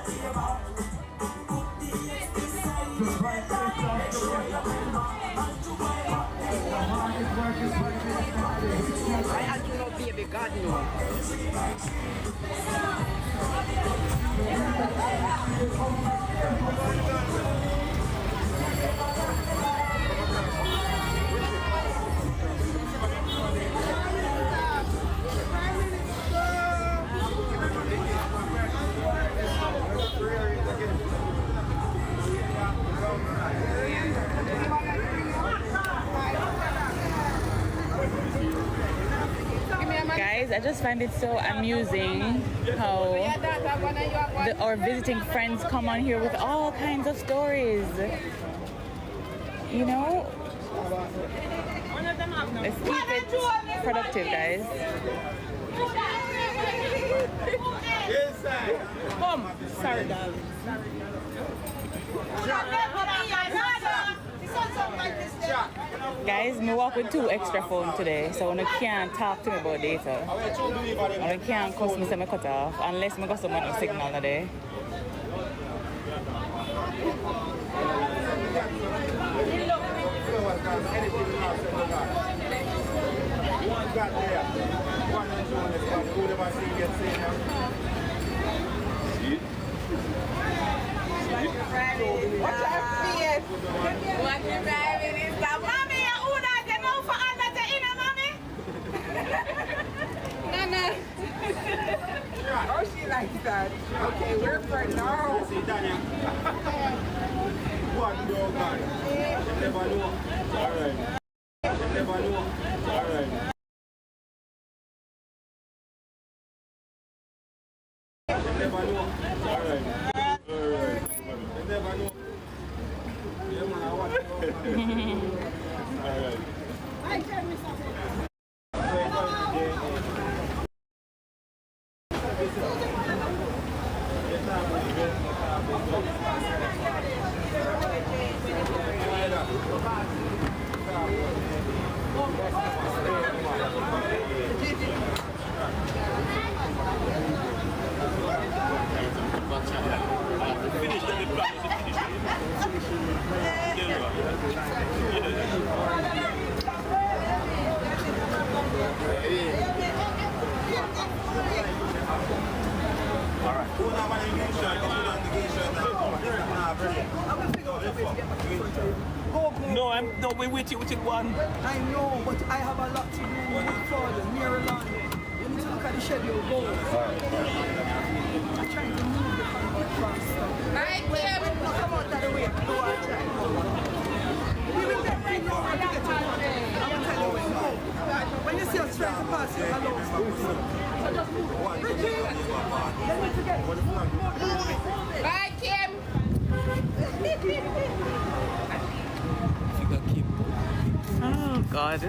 I do not baby God no. Guys, I just find it so amusing how our visiting friends come on here with all kinds of stories. You know, let's keep it productive, guys. Come. Sorry, darling. Guys, me walk with 2 extra phones today, so when I can't talk to me about data, and I can't cuss me say me cut off, unless me got someone on signal today. What's your face? What you driving is the mommy? Who does you know for under the inner mommy? Nana. Oh, she likes that. Okay, we're for now. What do you got? Never know. All right. Never know. All right. Never know. All right. Never know. Yeah, man, I want to know. All right. I tell me something. No, we're with you one. I know, but I have a lot to do for the Maryland. You need to look at the schedule. Go. I'm trying to move the family faster. Right, Kim. Come out of the way. No, I'm trying. We will get right now to get to one. I'm telling you when. When you see us trying to pass you, allow us to move. So just move. Richie, let me forget. Bye, Kim. Oh, God.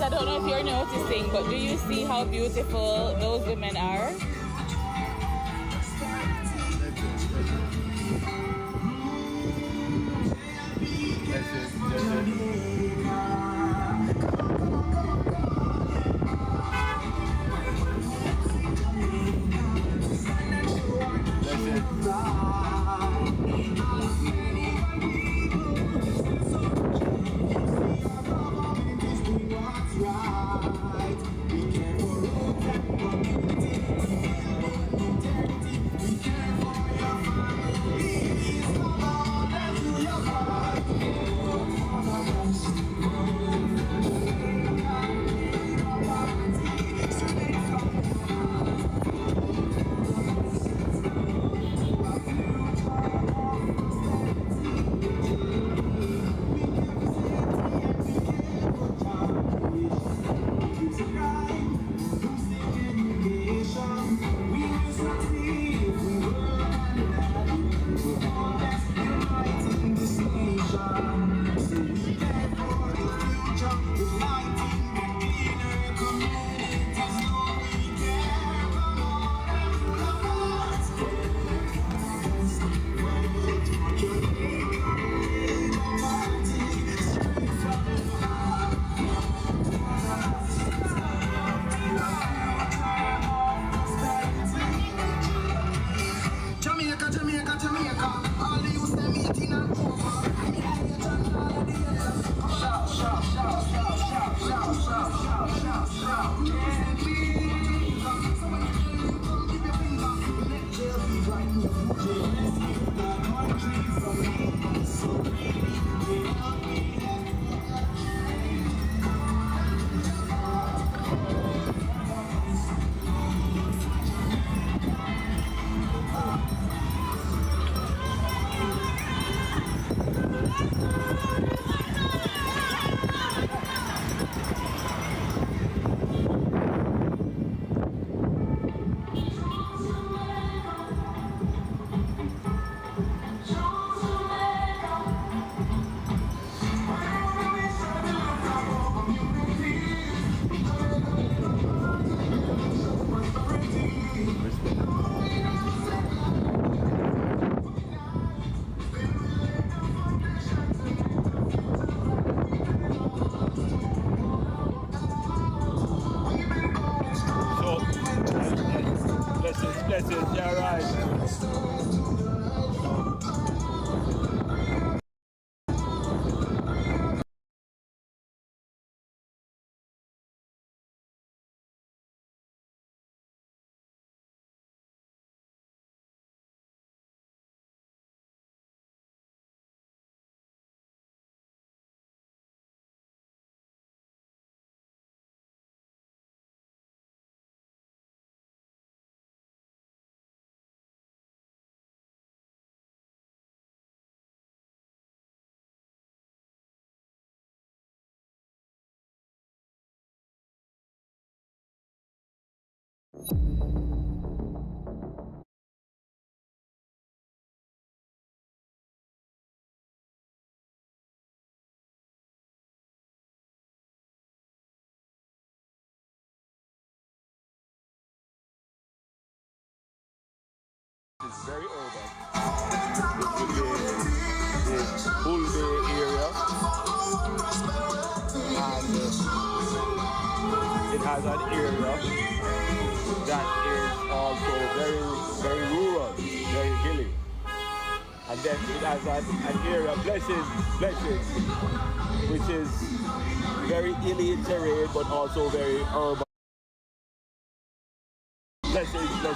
I don't know if you're noticing, but do you see how beautiful those women are? Blessings, yeah, right. It's very urban. It will be the Bull Bay area, and it has an area that is also very rural, very hilly. And then it has an area, blessings, which is very hilly terrain, but also very urban. Blessings.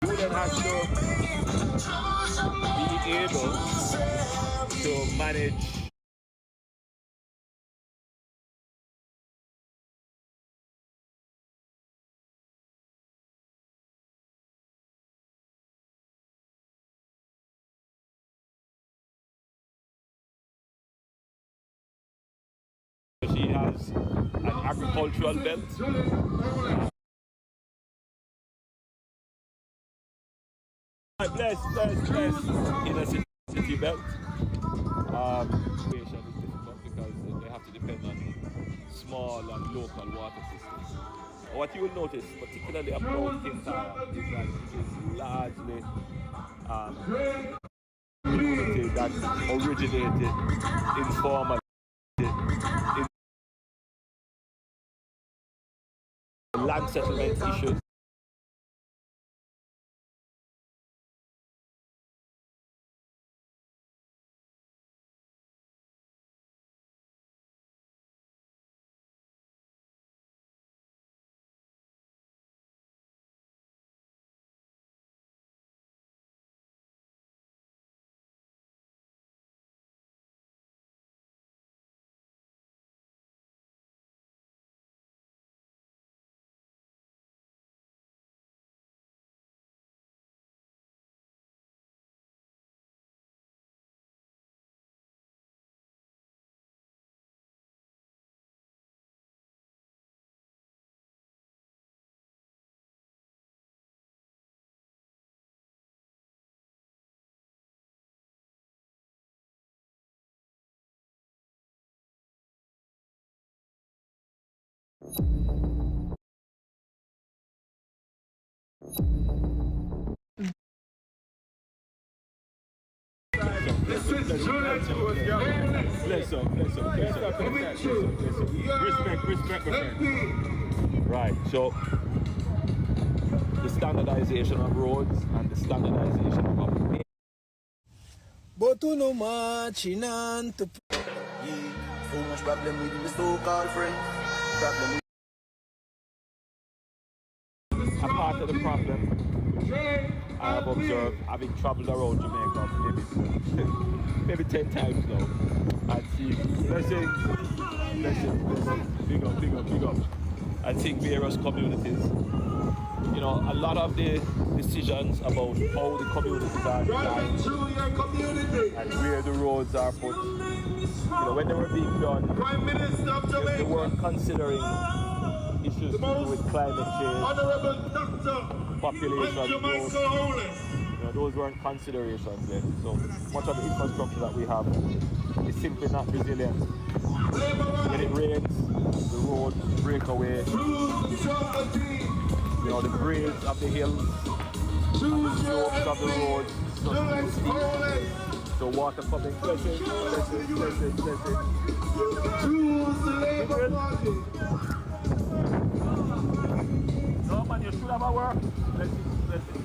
Student has to be able to manage She has an agricultural belt. Bless in a city belt. Creation is difficult because they have to depend on small and local water systems. What you will notice, particularly about Kintyre, is that it is largely community that originated informally in land settlement issues. Bless up. Respect, my friend. Right, so the standardization of roads and the standardization of public. But to no marching on to So much problem with the so-called friend. Problem. A part of the problem I have observed, having traveled around Jamaica maybe 10 times now, and see blessings, big up, and seeing various communities. You know, a lot of the decisions about how the communities are designed and where the roads are put, you know, when they were being done, they weren't considering issues to do with climate change, population growth. You know, those weren't considerations then. So much of the infrastructure that we have is simply not resilient. When it rains, the roads break away. You know, the grades of the hills and the slopes of the roads just steep. So water coming, blessing. No man, you should have a work. Blessing.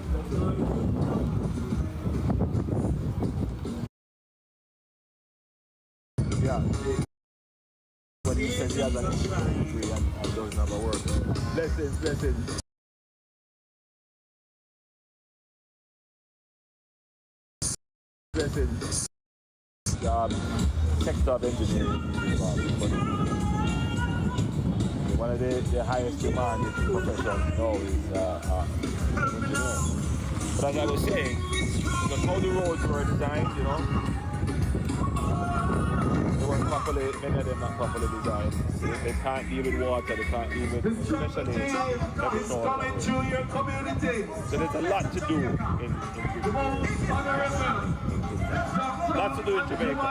Yeah. When he says he has an engineering degree and doesn't have a work. Blessings. Sector of engineering is one of the highest demanded professions now is engineer. But as I was saying, look how the roads were designed, you know, they weren't properly, many of them not properly designed. They can't deal with water, they can't deal with, especially every sort. So there's a lot to do in lots to do in Jamaica,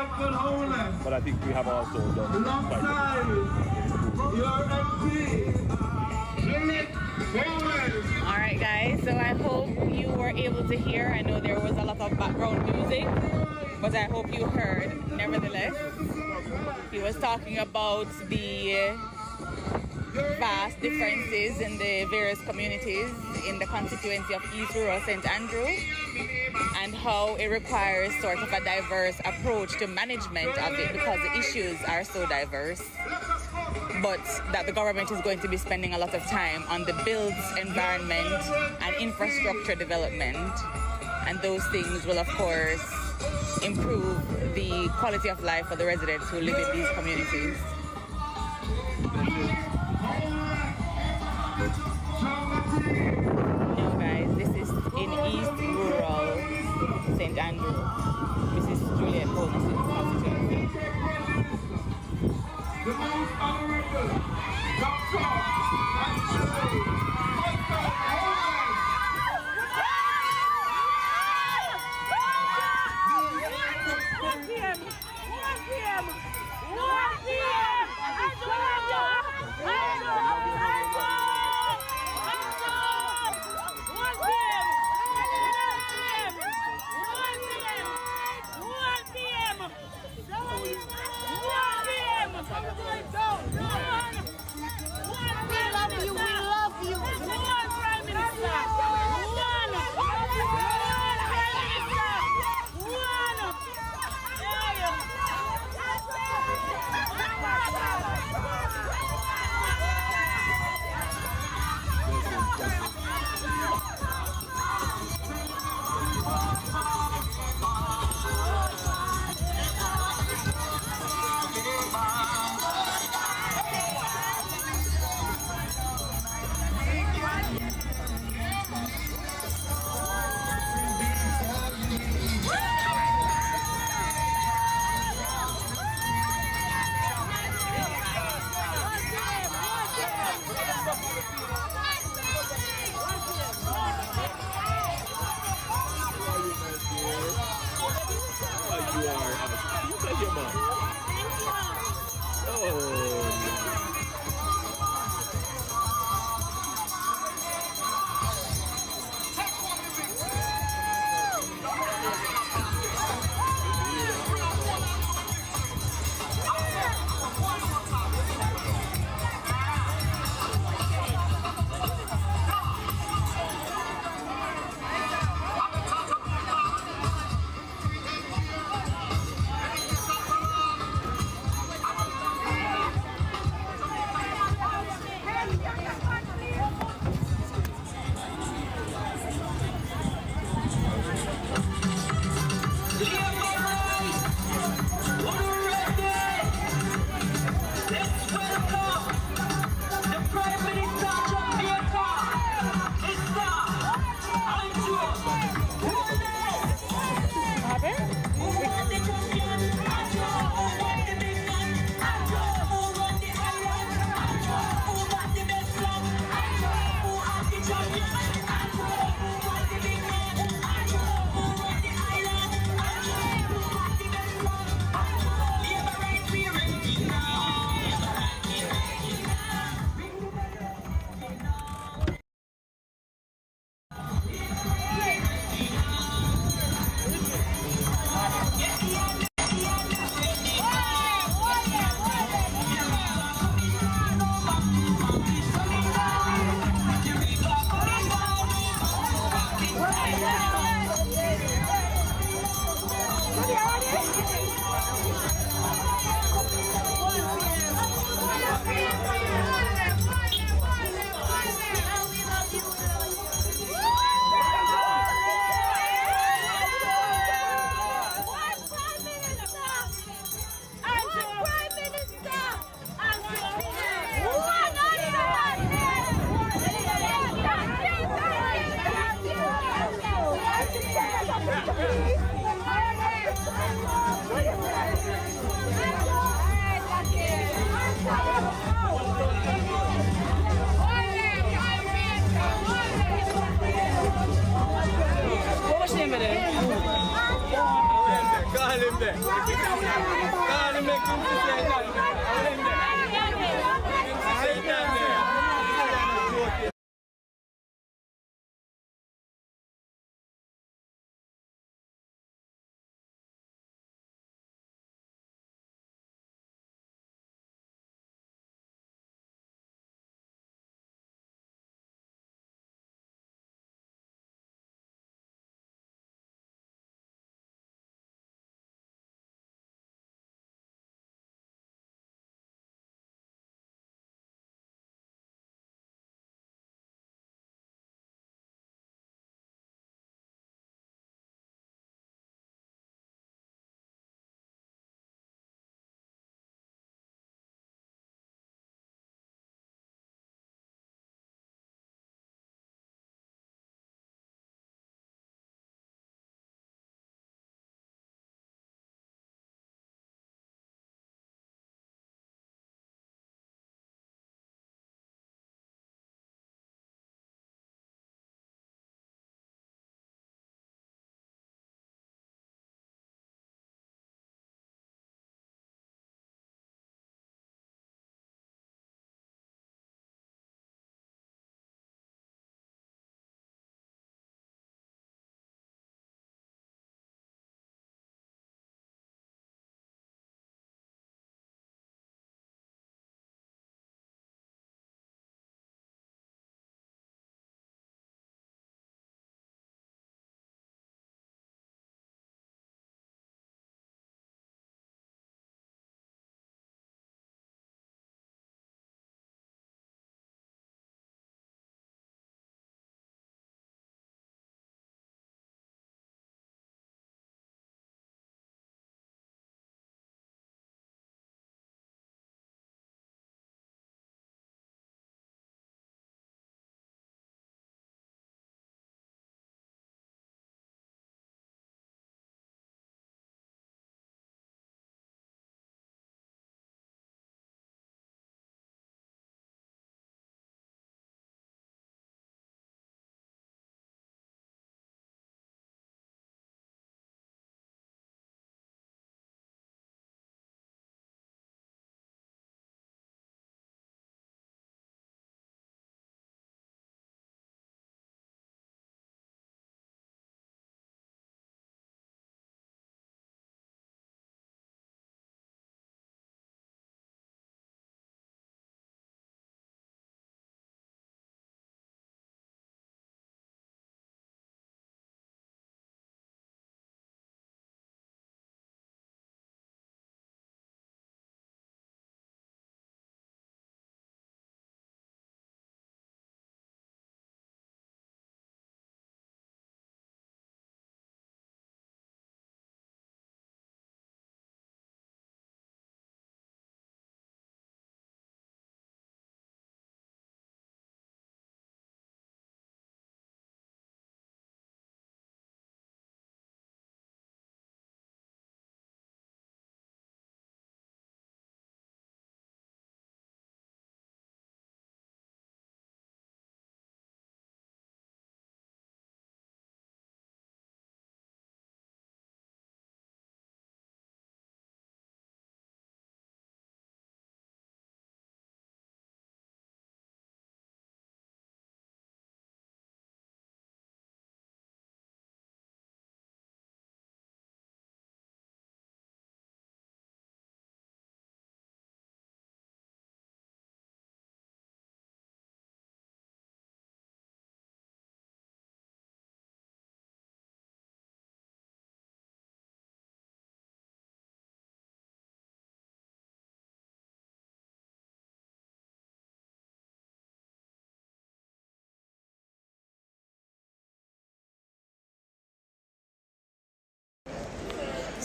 but I think we have also done quite a bit. Alright guys, so I hope you were able to hear. I know there was a lot of background music, but I hope you heard nevertheless. He was talking about the vast differences in the various communities in the constituency of East Rural St. Andrew, and how it requires sort of a diverse approach to management of it because the issues are so diverse, but that the government is going to be spending a lot of time on the built environment and infrastructure development, and those things will of course improve the quality of life for the residents who live in these communities. Now guys, this is in East Rural St. Andrew. This is Juliet Holness' constituency.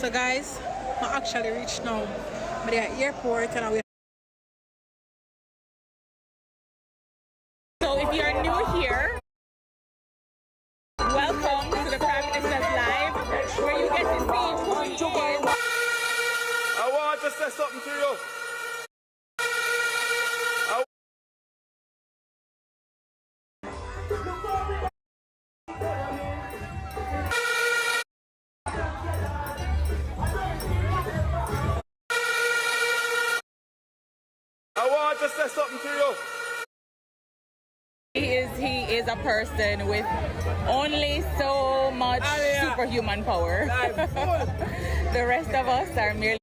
So guys, I actually reached now. But at the airport and we. So if you're new here, welcome to the Prime Minister's Live, where you get to see who he is. I want to say something to you. I want to say something to you. He is a person with only so much superhuman power. The rest of us are merely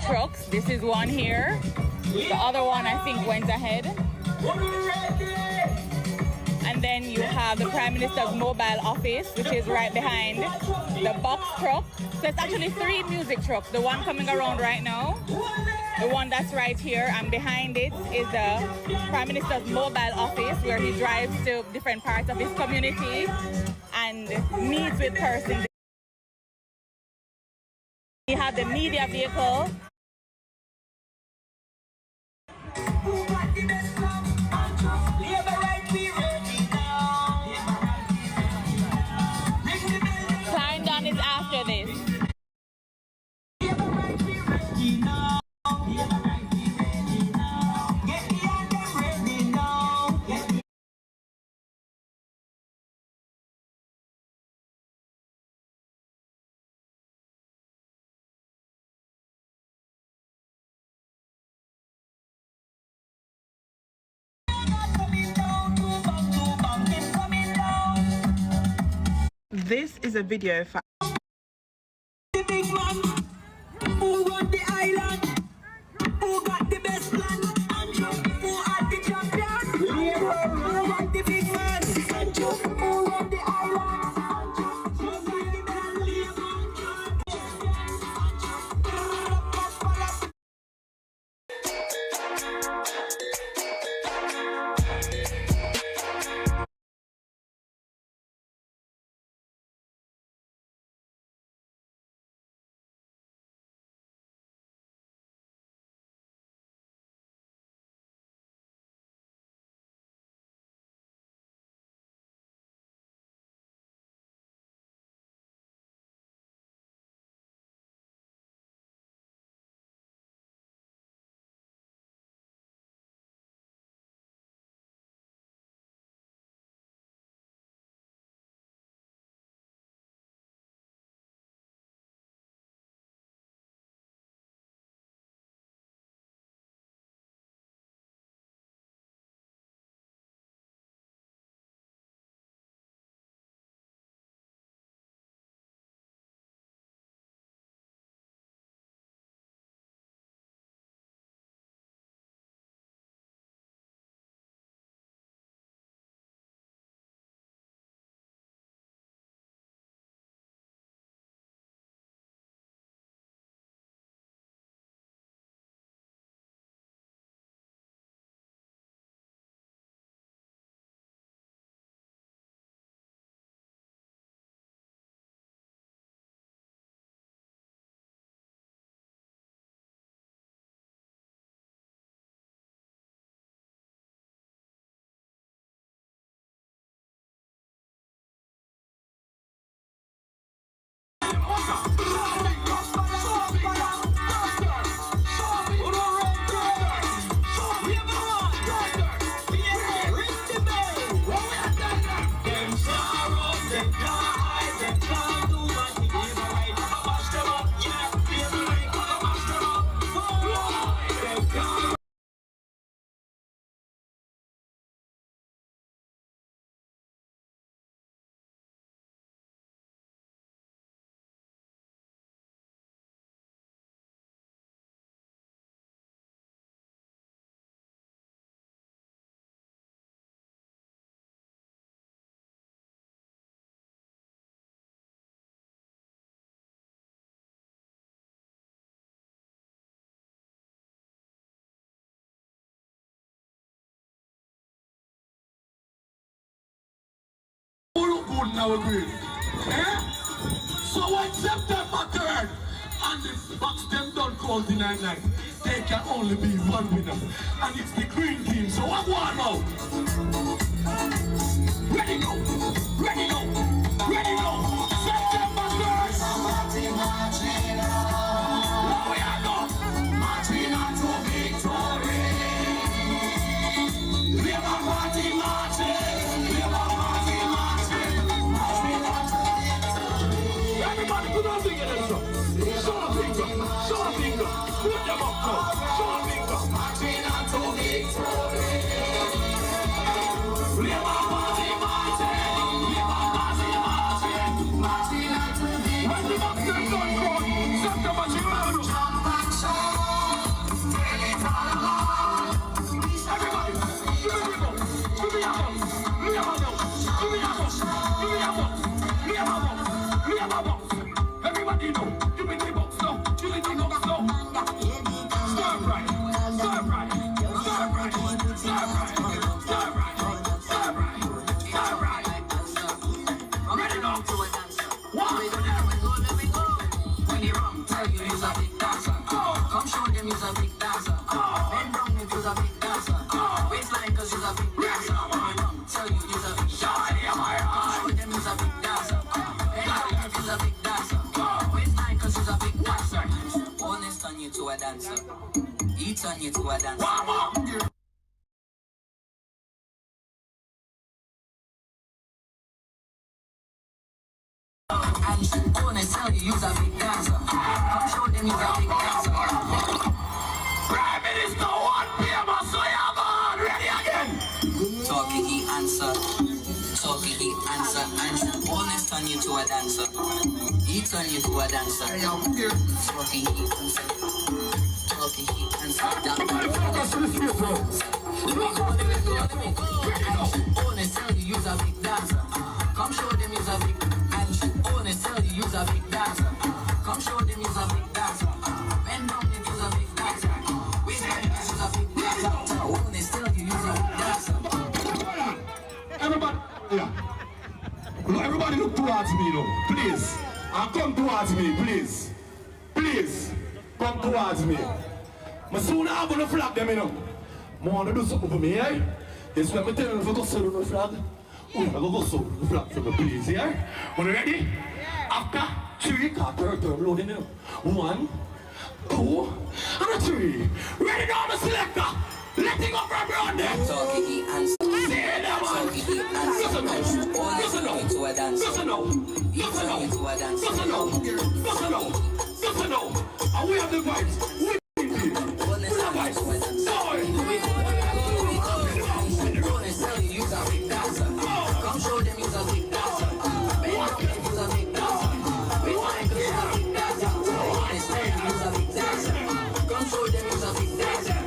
trucks. This is one here. The other one I think went ahead. And then you have the Prime Minister's mobile office, which is right behind the box truck. So it's actually 3 music trucks. The one coming around right now, the one that's right here, and behind it is the Prime Minister's mobile office, where he drives to different parts of his community and meets with persons. You have the media vehicle. Clarendon is after this. This is a video for the big man who run the island, who got the best plan, who are the champion, who run the big man, who run the island. couldn't have agreed. Eh? So when September 3rd, and the box them done counting at night, there can only be one winner, and it's the green team. So I want now. Ready go, ready go, ready go. September 3rd. Now we are go. Marching on to victory. We have a party marching. We have a party marching. Everybody put on finger in the show a finger, show a finger. Put them up now. Show a finger. Marching on to victory. We have a party marching. We have a party marching. Marching on to victory. When the box them done crowd, September 3rd. Everybody, give me a box. Give me a box. Give me a box. Give me a box. Give me a box. Give me a box. Give me a box. Everybody know. Give me the box now. Give me the box now. Stir right. Stir right. Stir right. Stir right. Stir right. Stir right. Stir right. Ready now. One. When you run, tell you he's a big dancer. Come show them he's a big dancer. Bend down if he's a big dancer. Waistline cause he's a big dancer. When you run, tell you he's a big dancer. Come show them he's a big dancer. Bend down if he's a big dancer. Waistline cause he's a big dancer. Holness turn you to a dancer. He turn you to a dancer. And Holness tell you he's a big dancer. Come show them he's a big dancer. Prime Minister, one PM, so you're born. Ready again. Talking he answer. Talking he answer. And Holness turn you to a dancer. He turn you to a dancer. Talking he answer. Talking he answer. Holness tell you he's a big dancer. Come show them he's a big. And Holness tell you he's a big dancer. Come show them he's a big dancer. Bend down if he's a big dancer. We say he's a big dancer. Holness tell you he's a big dancer. Everybody, yeah. Look, everybody look towards me, though. Please. And come towards me, please. Please. Come towards me. I soon I'm going to flag them, you know. I want to do something for me, eh? Yes, when I tell you if I go sell the flag, I'm going to go sell the flag for me, please, yeah? Are you ready? After 3, third loading, you know. 1, 2, and 3. Ready now, the selector. Letting go from around there. Talking he answer. See them, man. Talking he answer. Listen now. Listen now. To a dancer. Listen now. Listen now. Listen now. Listen now. Listen now. And we have the vibes. We have the vibes. Holness tell you he's a big dancer. Come show them he's a big dancer. Bend down if he's a big dancer. Waistline cause he's a big dancer. Holness tell you he's a big dancer. Come show them he's a big dancer.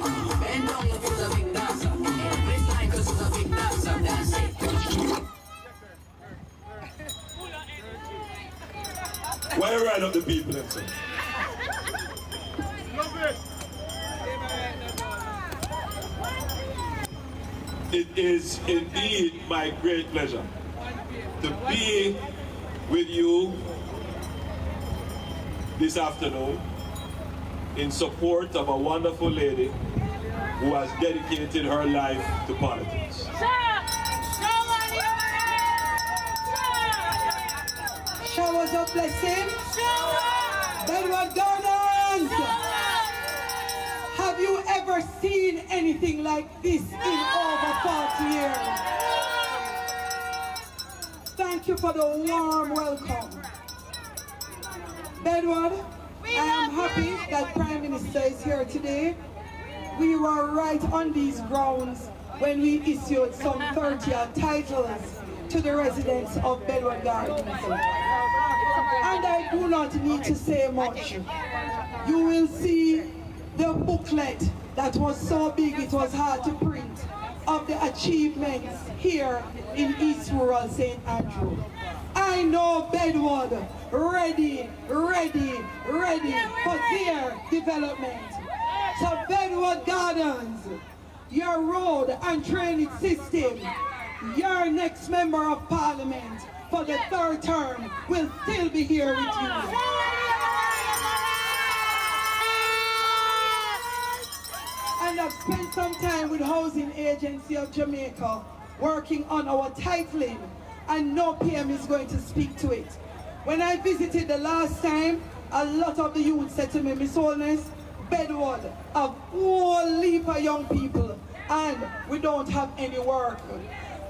Bend down if he's a big dancer. Waistline cause he's a big dancer. That's it. Why you ride up the people then, sir? It is indeed my great pleasure to be with you this afternoon in support of a wonderful lady who has dedicated her life to politics. Showers of blessing. Bedward Gardens. Have you ever seen anything like this in over 40 years? Thank you for the warm welcome. Bedward, I am happy that Prime Minister is here today. We were right on these grounds when we issued some 30 titles to the residents of Bedward Gardens. And I do not need to say much. You will see the booklet that was so big it was hard to print of the achievements here in East Rural St. Andrew. I know Bedward ready for their development. So Bedward Gardens, your road and drainage system, your next member of parliament for the third term will still be here with you. And I've spent some time with Housing Agency of Jamaica working on our titling, and no PM is going to speak to it. When I visited the last time, a lot of the youth said to me, Miss Holness, Bedward, a whole heap of young people, and we don't have any work.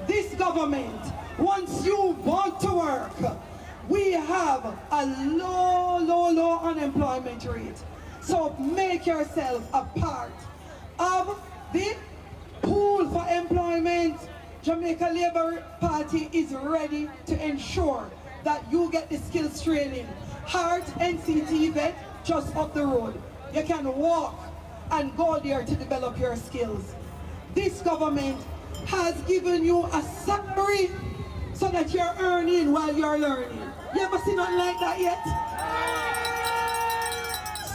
This government, once you want to work, we have a low unemployment rate. So make yourself a part of the pool for employment. Jamaica Labour Party is ready to ensure that you get the skills training. Heart NCT vet just up the road. You can walk and go there to develop your skills. This government has given you a salary so that you're earning while you're learning. You ever seen nothing like that yet?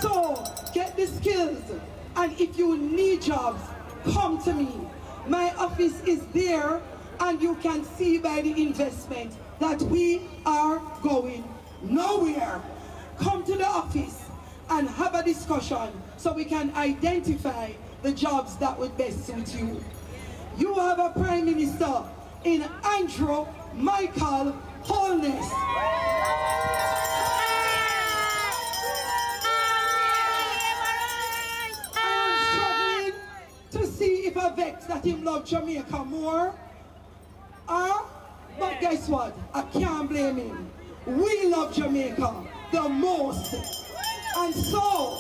So get the skills, and if you need jobs, come to me. My office is there, and you can see by the investment that we are going nowhere. Come to the office and have a discussion so we can identify the jobs that would best suit you. You have a Prime Minister in Andrew Michael Holness. I am struggling to see if I vex that him love Jamaica more. But guess what? I can't blame him. We love Jamaica the most. And so,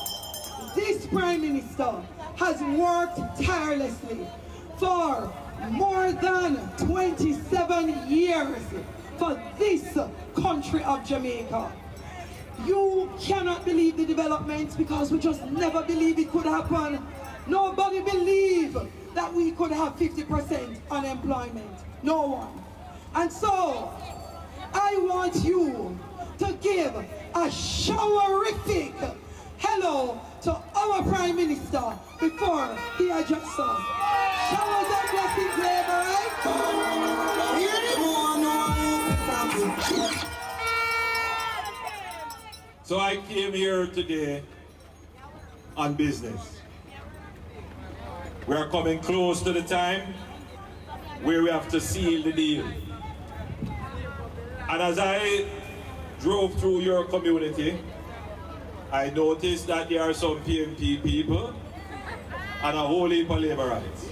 this Prime Minister has worked tirelessly for more than 27 years for this country of Jamaica. You cannot believe the developments because we just never believe it could happen. Nobody believed that we could have 50% unemployment. No one. And so, I want you to give a showerific hello to our Prime Minister before he addresses us. Showers and blessings, Labour, right? So I came here today on business. We are coming close to the time where we have to seal the deal. And as I drove through your community, I noticed that there are some PNP people and a whole heap of Labourites.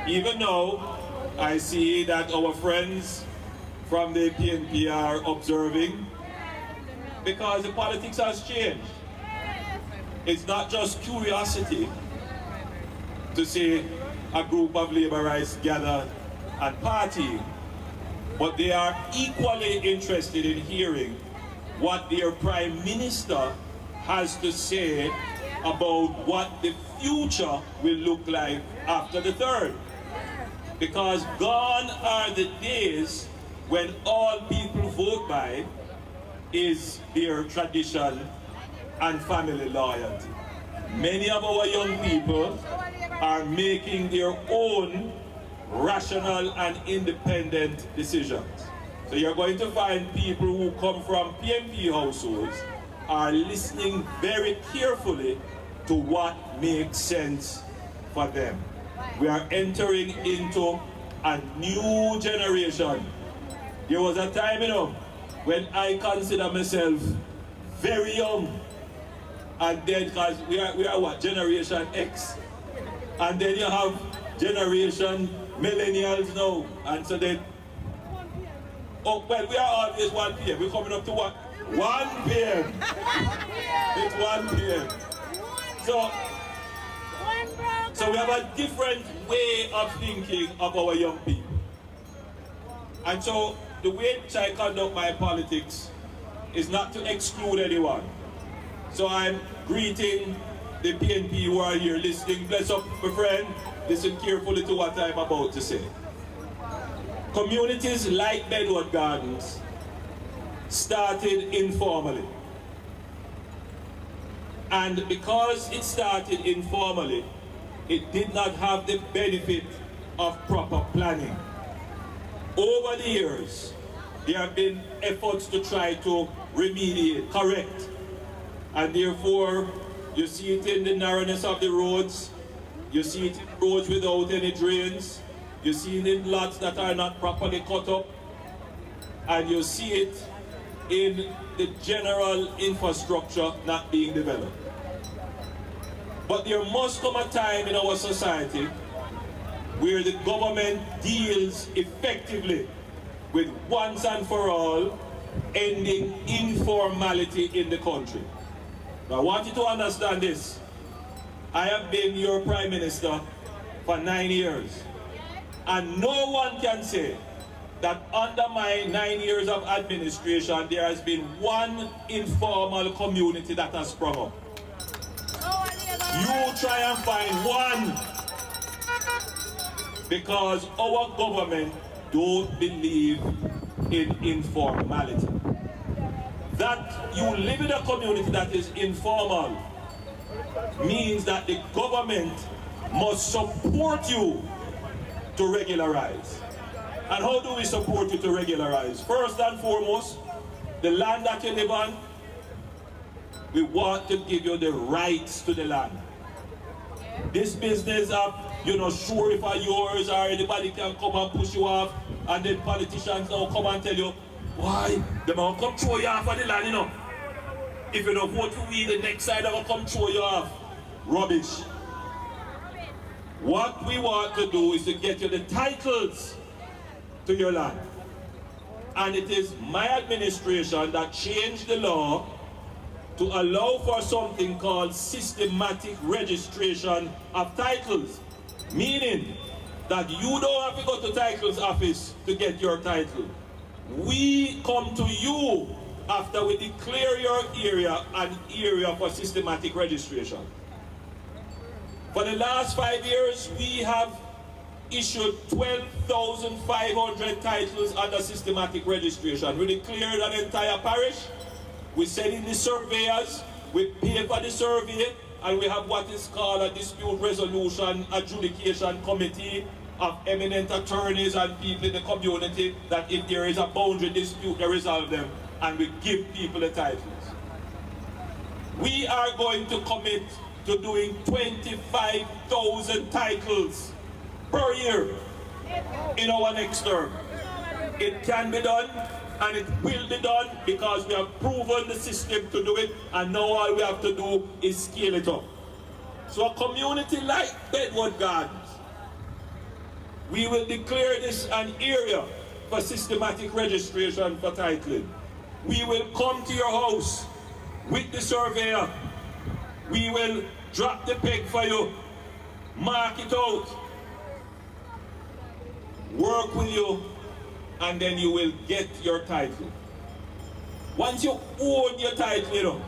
Even now, I see that our friends from the PNP are observing because the politics has changed. It's not just curiosity to see a group of Labourites gather and party, but they are equally interested in hearing what their Prime Minister has to say about what the future will look like after the 3rd. Because gone are the days when all people vote by is their tradition and family loyalty. Many of our young people are making their own rational and independent decisions. So you're going to find people who come from PNP households are listening very carefully to what makes sense for them. We are entering into a new generation. There was a time, when I consider myself very young. And then, because we are what? Generation X. And then you have generation millennials now. And so then, oh, well, we are always 1 p.m. We're coming up to what? 1 p.m. It's 1 p.m. So we have a different way of thinking of our young people. And so the way which I conduct my politics is not to exclude anyone. So I'm greeting the PNP who are here listening. Bless up, my friend. Listen carefully to what I'm about to say. Communities like Bedward Gardens started informally. And because it started informally, it did not have the benefit of proper planning. Over the years, there have been efforts to try to remediate, correct. And therefore, you see it in the narrowness of the roads, you see it in roads without any drains, you see it in lots that are not properly cut up, and you see it in the general infrastructure not being developed. But there must come a time in our society where the government deals effectively with once and for all ending informality in the country. Now, I want you to understand this. I have been your Prime Minister for 9 years, and no one can say that under my 9 years of administration there has been one informal community that has sprung up. You try and find one, because our government don't believe in informality. That you live in a community that is informal means that the government must support you to regularize. And how do we support you to regularize? First and foremost, the land that you live on, we want to give you the rights to the land. This business of, you're not sure if it's yours or anybody can come and push you off, and then politicians now come and tell you, why? They might come throw you off of the land, you know. If you don't vote for me, the next side will come throw you off. Rubbish. What we want to do is to get you the titles to your land. And it is my administration that changed the law to allow for something called systematic registration of titles. Meaning that you don't have to go to titles office to get your title. We come to you after we declare your area an area for systematic registration. For the last 5 years, we have issued 12,500 titles under systematic registration. We declared an entire parish, we send in the surveyors, we pay for the survey, and we have what is called a dispute resolution adjudication committee of eminent attorneys and people in the community that if there is a boundary dispute, they resolve them, and we give people the titles. We are going to commit to doing 25,000 titles per year in our next term. It can be done, and it will be done, because we have proven the system to do it, and now all we have to do is scale it up. So a community like Bedwood Gardens, we will declare this an area for systematic registration for titling. We will come to your house with the surveyor. We will drop the peg for you, mark it out, work with you, and then you will get your title. Once you own your title, you know,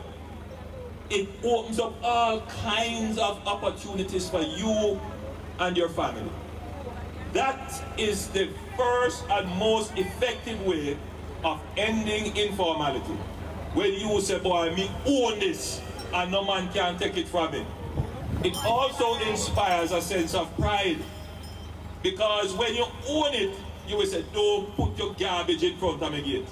it opens up all kinds of opportunities for you and your family. That is the first and most effective way of ending informality. When you say, boy, me own this, and no man can take it from me. It also inspires a sense of pride, because when you own it, you will say, don't put your garbage in front of my gate.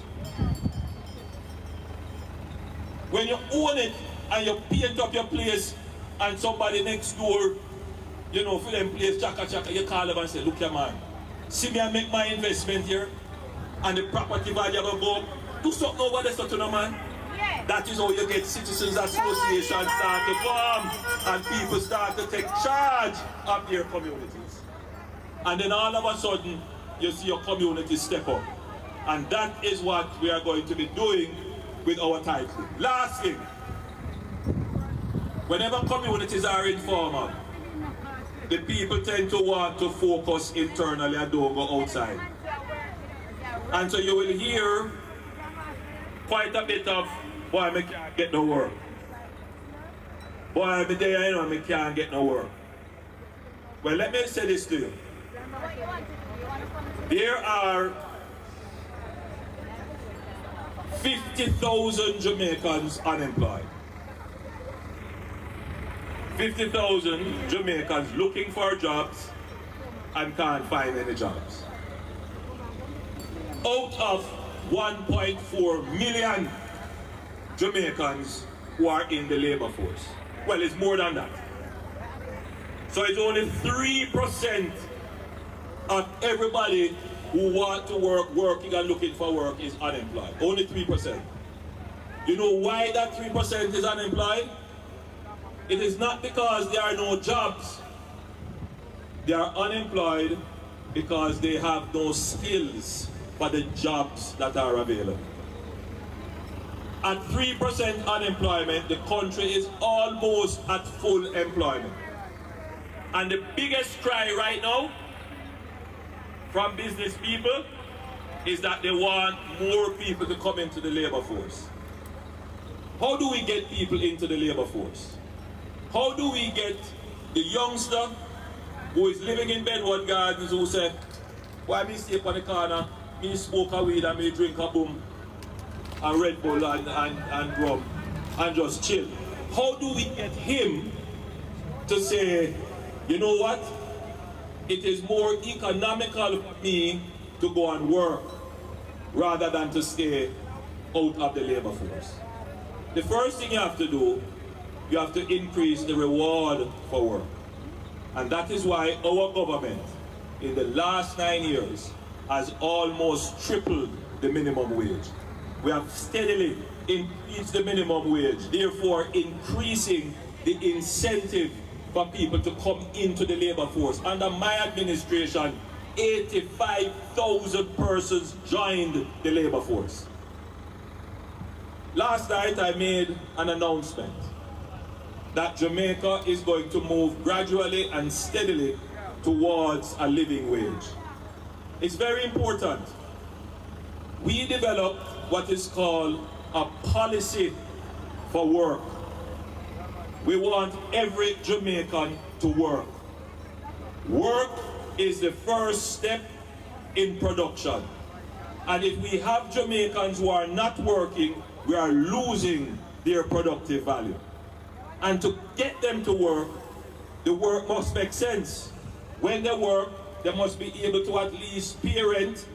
When you own it and you paint up your place, and somebody next door, you know, for them place chaka chaka, you call them and say, look here, man, see me and make my investment here, and the property value will go up. Do something over there, so no man. That is how you get citizens associations start to form, and people start to take charge of their communities. And then all of a sudden, you see your community step up. And that is what we are going to be doing with our title. Last thing, whenever communities are informal, the people tend to want to focus internally and don't go outside. And so you will hear quite a bit of, boy, I can't get no work. Boy, I'm there, you know, I can't get no work. Well, let me say this to you. There are 50,000 Jamaicans unemployed. 50,000 Jamaicans looking for jobs and can't find any jobs. Out of 1.4 million Jamaicans who are in the labor force. Well, it's more than that. So it's only 3% of everybody who want to work, working and looking for work is unemployed. Only 3%. You know why that 3% is unemployed? It is not because there are no jobs. They are unemployed because they have no skills for the jobs that are available. At 3% unemployment, the country is almost at full employment. And the biggest cry right now from business people is that they want more people to come into the labor force. How do we get people into the labor force? How do we get the youngster who is living in Bedward Gardens who say, why me stay on the corner, me smoke a weed and me drink a boom and Red Bull and rum and just chill? How do we get him to say, you know what? It is more economical for me to go and work rather than to stay out of the labor force. The first thing you have to do, you have to increase the reward for work. And that is why our government in the last 9 years has almost tripled the minimum wage. We have steadily increased the minimum wage, therefore increasing the incentive for people to come into the labor force. Under my administration, 85,000 persons joined the labor force. Last night I made an announcement that Jamaica is going to move gradually and steadily towards a living wage. It's very important. We developed what is called a policy for work. We want every Jamaican to work. Work is the first step in production. And if we have Jamaicans who are not working, we are losing their productive value. And to get them to work, the work must make sense. When they work, they must be able to at least pay rent,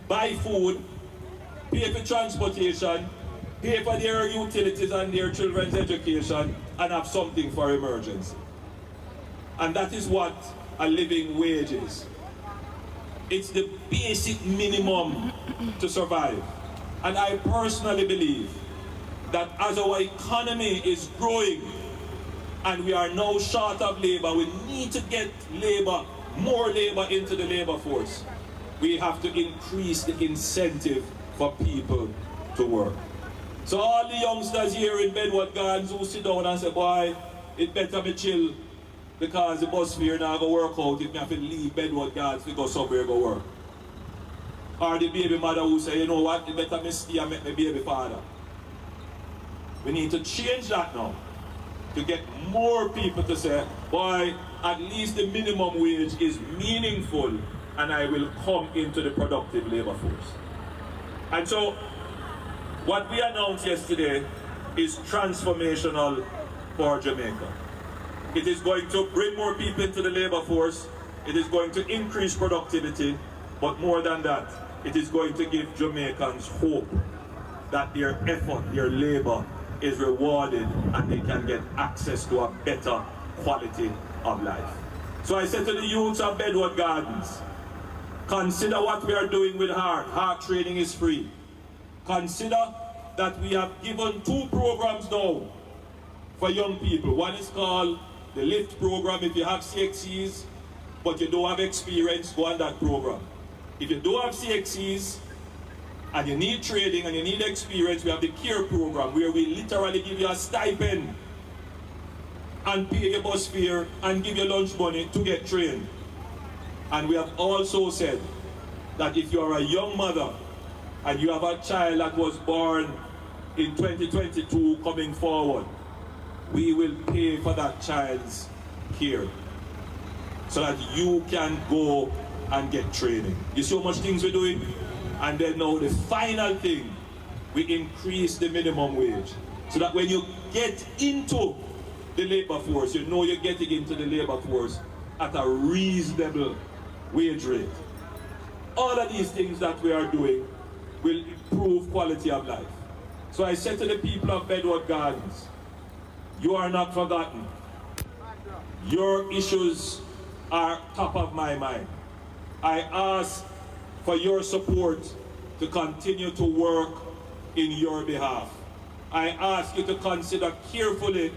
buy food, pay for transportation, pay for their utilities and their children's education, and have something for emergency. And that is what a living wage is. It's the basic minimum to survive. And I personally believe that as our economy is growing and we are now short of labor, we need to get labor, more labor into the labor force. We have to increase the incentive for people to work. So all the youngsters here in Bedward Gardens who sit down and say, boy, it better me chill because the bus fare now go work out if me have to leave Bedward Gardens to go somewhere go work. Or the baby mother who say, you know what, it better me stay and make my baby father. We need to change that now to get more people to say, boy, at least the minimum wage is meaningful and I will come into the productive labor force. And so, what we announced yesterday is transformational for Jamaica. It is going to bring more people into the labor force, it is going to increase productivity, but more than that, it is going to give Jamaicans hope that their effort, their labor is rewarded and they can get access to a better quality of life. So I said to the youths of Bedward Gardens, consider what we are doing with heart. Heart training is free. Consider that we have given 2 programs now for young people. One is called the LIFT program. If you have CXCs but you don't have experience, go on that program. If you don't have CXCs and you need training and you need experience, we have the CARE program where we literally give you a stipend and pay your bus fare and give you lunch money to get trained. And we have also said that if you are a young mother and you have a child that was born in 2022 coming forward, we will pay for that child's care so that you can go and get training. You see how much things we're doing? And then now the final thing, we increase the minimum wage so that when you get into the labor force, you know you're getting into the labor force at a reasonable wage rate. All of these things that we are doing will improve quality of life. So I said to the people of Bedward Gardens, you are not forgotten. Your issues are top of my mind. I ask for your support to continue to work in your behalf. I ask you to consider carefully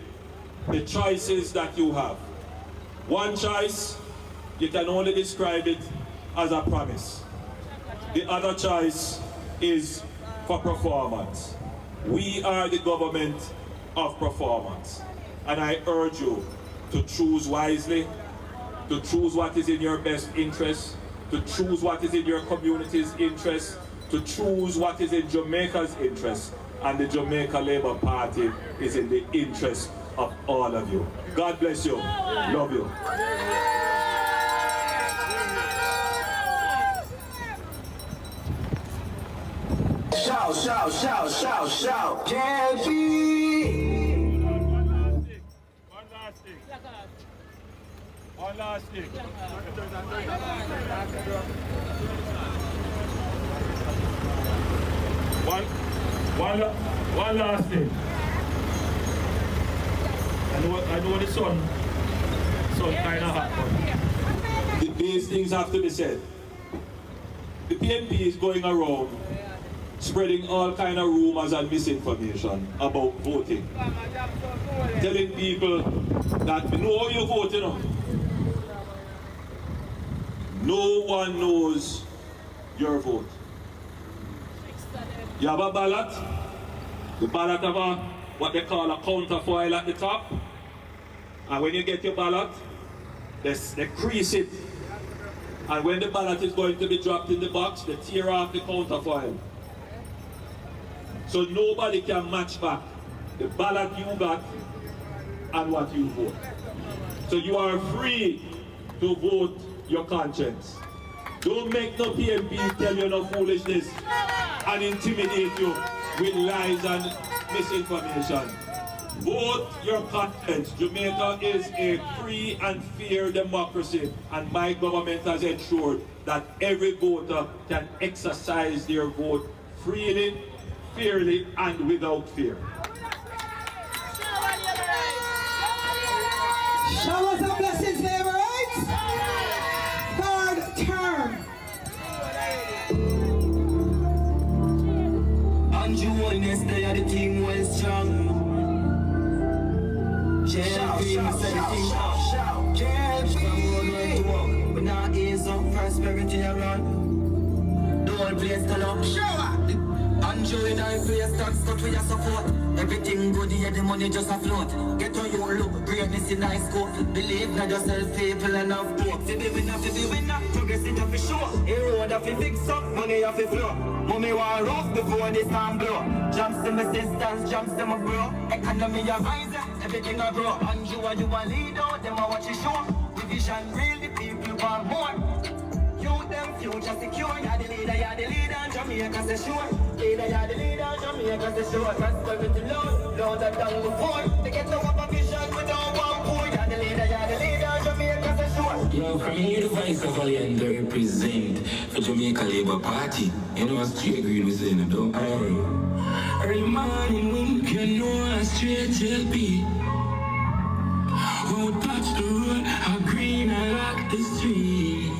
the choices that you have. One choice, you can only describe it as a promise. The other choice is for performance. We are the government of performance. And I urge you to choose wisely, to choose what is in your best interest, to choose what is in your community's interest, to choose what is in Jamaica's interest. And the Jamaica Labour Party is in the interest of all of you. God bless you. Love you. Shout, shout, shout, shout, shout. Can't be. One last thing. One last thing. I know the sun kind of hot. These things have to be said. The PNP is going around spreading all kind of rumors and misinformation about voting. Telling people that we know how you vote, you know. No one knows your vote. You have a ballot. The ballot have a, what they call a counterfoil at the top. And when you get your ballot, they crease it. And when the ballot is going to be dropped in the box, they tear off the counterfoil. So nobody can match back the ballot you got and what you vote. So you are free to vote your conscience. Don't make no PNP tell you no foolishness and intimidate you with lies and misinformation. Vote your conscience. Jamaica is a free and fair democracy, and my government has ensured that every voter can exercise their vote freely, fairly, and without fear. Showers of blessings, neighbor, right? Third term. And you Holness, they are the team well strong. Shout, shout, shout, shout. But now is up prosperity around. The whole place to look. Shower. And you in our place, that's what we are support. Everything good here, the money just afloat. Get on your look, greatness in high school. Believe not yourself, people enough book. To be winner, progress it up for sure. A road have to fix up, money have to flow. Mommy want rough before this time blow. Jumps to my sisters, jumps to my bro. Economy a rise, everything a grow. And you a lead out, them a watch you show. Division real, the people want more. You them future secure. You're the leader, Jamaica say sure. Leader, you're the leader, Jamaica say sure. Prosperity Lord that done before. They get no up vision without one poor. You're the leader, Jamaica say sure. Yo, from here the vice of Alliance to represent for Jamaica Labour Party. You know what straight green we say, don't I? Early morning wind, you know a straight LP. Who touch the road, how green I like the street.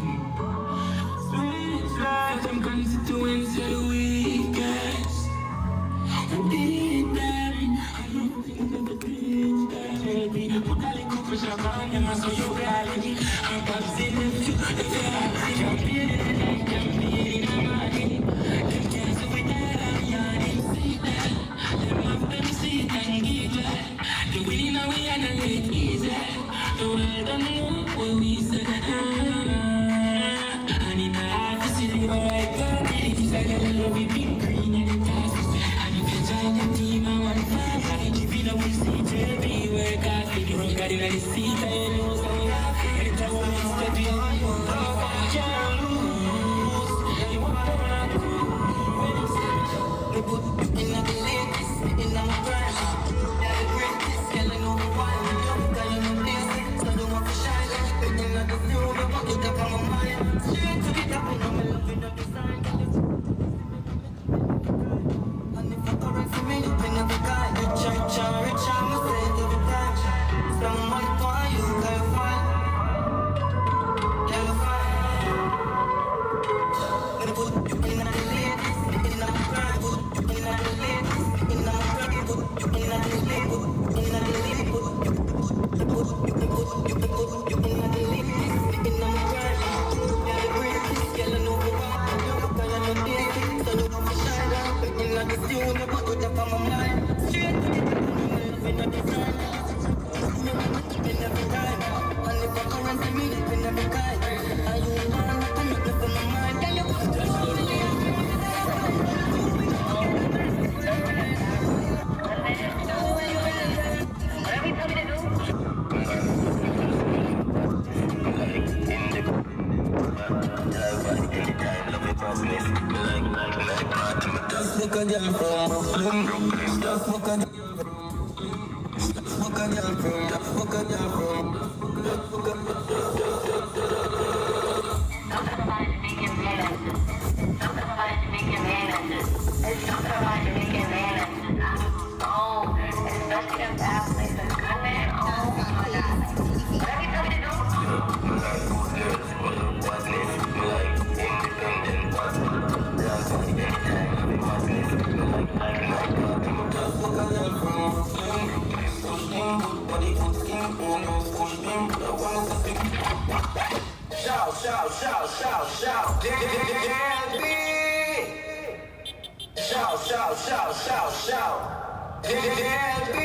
Sweet them constituents are the weakest. We did them, I don't think that the bitch that will be. Put a little push up on them, so you reality. I'm Bob's in them too, if they are champion in the money. Them can't see with that, I'm yarning, see that. Them have them see it and give that. The winning away and the late easy. The world don't know what we said. And in my heart, this is the right God. It is like a love with big green and the tasks. And if you join the team, I want to if you don't see JB, work hard for the road. God in the seat, I know so and the woman step in, can't lose. You want to run we put in the latest, in our crash. They're the greatest, girl, I know why. Girl, you know this, so you want to shine. But you're not the few, you want to get on my mind. Straight to the top, and I'm loving the design. girl from Brooklyn. Just fuck a girl from fuck a girl from fuck a girl from fuck a shout, shout, shout, shout, Daddy. Shout, shout, shout, shout, shout, Daddy.